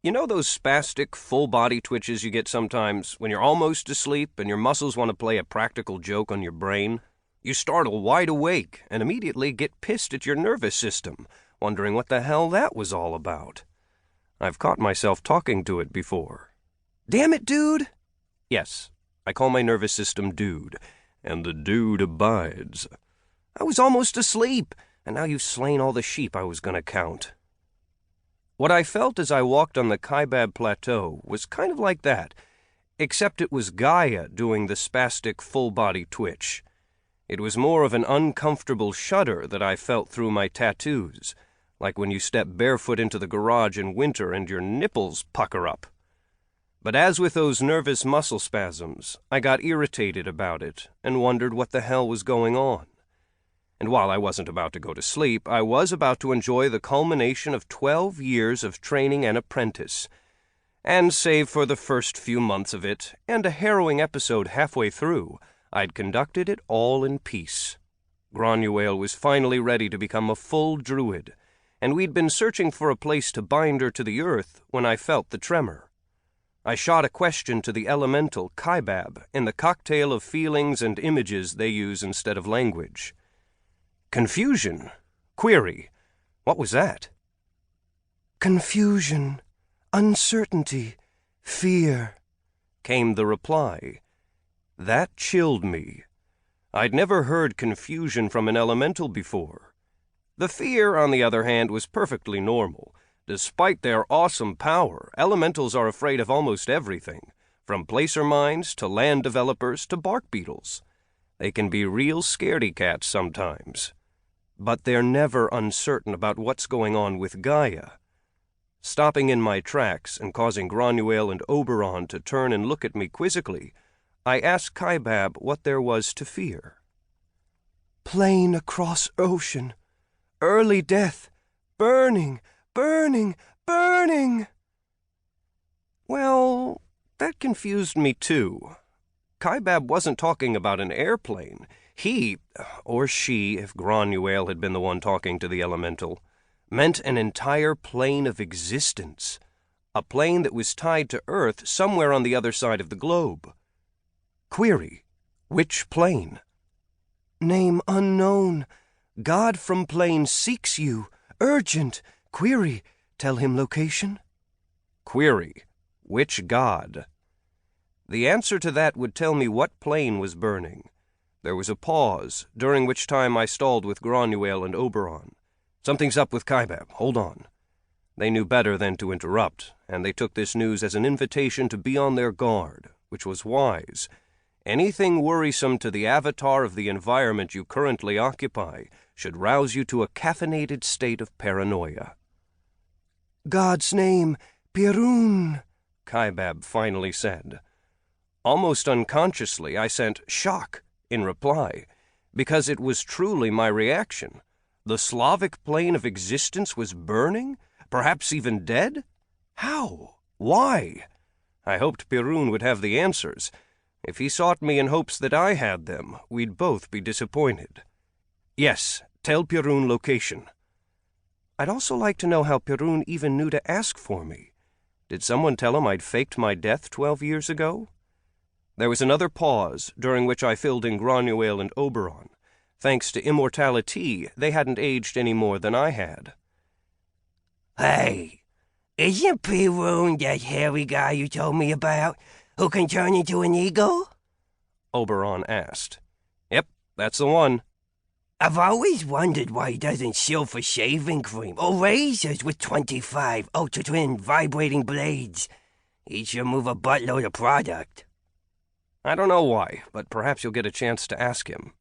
You know those spastic, full-body twitches you get sometimes when you're almost asleep and your muscles want to play a practical joke on your brain? You startle wide awake and immediately get pissed at your nervous system, wondering what the hell that was all about. I've caught myself talking to it before. "Damn it, dude!" Yes, I call my nervous system Dude, and the Dude abides. I was almost asleep, and now you've slain all the sheep I was going to count. What I felt as I walked on the Kaibab Plateau was kind of like that, except it was Gaia doing the spastic full-body twitch. It was more of an uncomfortable shudder that I felt through my tattoos, like when you step barefoot into the garage in winter and your nipples pucker up. But as with those nervous muscle spasms, I got irritated about it and wondered what the hell was going on. And while I wasn't about to go to sleep, I was about to enjoy the culmination of 12 years of training an apprentice. And save for the first few months of it, and a harrowing episode halfway through, I'd conducted it all in peace. Granuaile was finally ready to become a full druid, and we'd been searching for a place to bind her to the earth when I felt the tremor. I shot a question to the elemental Kaibab in the cocktail of feelings and images they use instead of language. Confusion. Query. What was that? "Confusion, uncertainty, fear," came the reply. That chilled me. I'd never heard confusion from an elemental before. The fear, on the other hand, was perfectly normal. Despite their awesome power, elementals are afraid of almost everything, from placer mines to land developers to bark beetles. They can be real scaredy cats sometimes. But they're never uncertain about what's going on with Gaia. Stopping in my tracks and causing Granuaile and Oberon to turn and look at me quizzically, I asked Kaibab what there was to fear. "Plane across ocean. Early death. Burning, burning, burning." Well, that confused me too. Kaibab wasn't talking about an airplane. He, or she, if Granuaile had been the one talking to the elemental, meant an entire plane of existence, a plane that was tied to Earth somewhere on the other side of the globe. Query. Which plane? "Name unknown. God from plane seeks you. Urgent. Query. Tell him location." Query. Which god? The answer to that would tell me what plane was burning. There was a pause, during which time I stalled with Granuaile and Oberon. "Something's up with Kaibab. Hold on." They knew better than to interrupt, and they took this news as an invitation to be on their guard, which was wise. Anything worrisome to the avatar of the environment you currently occupy should rouse you to a caffeinated state of paranoia. "God's name, Pirun," Kaibab finally said. Almost unconsciously, I sent shock in reply, because it was truly my reaction. The Slavic plane of existence was burning, perhaps even dead? How? Why? I hoped Pirun would have the answers. If he sought me in hopes that I had them, we'd both be disappointed. "Yes, tell Pirun location." I'd also like to know how Pirun even knew to ask for me. Did someone tell him I'd faked my death 12 years ago? There was another pause, during which I filled in Granuaile and Oberon. Thanks to immortality, they hadn't aged any more than I had. "Hey, isn't Pirun that hairy guy you told me about, who can turn into an eagle?" Oberon asked. "Yep, that's the one." "I've always wondered why he doesn't shill for shaving cream or razors with 25 ultra-twin vibrating blades. He should move a buttload of product." I don't know why, but perhaps you'll get a chance to ask him.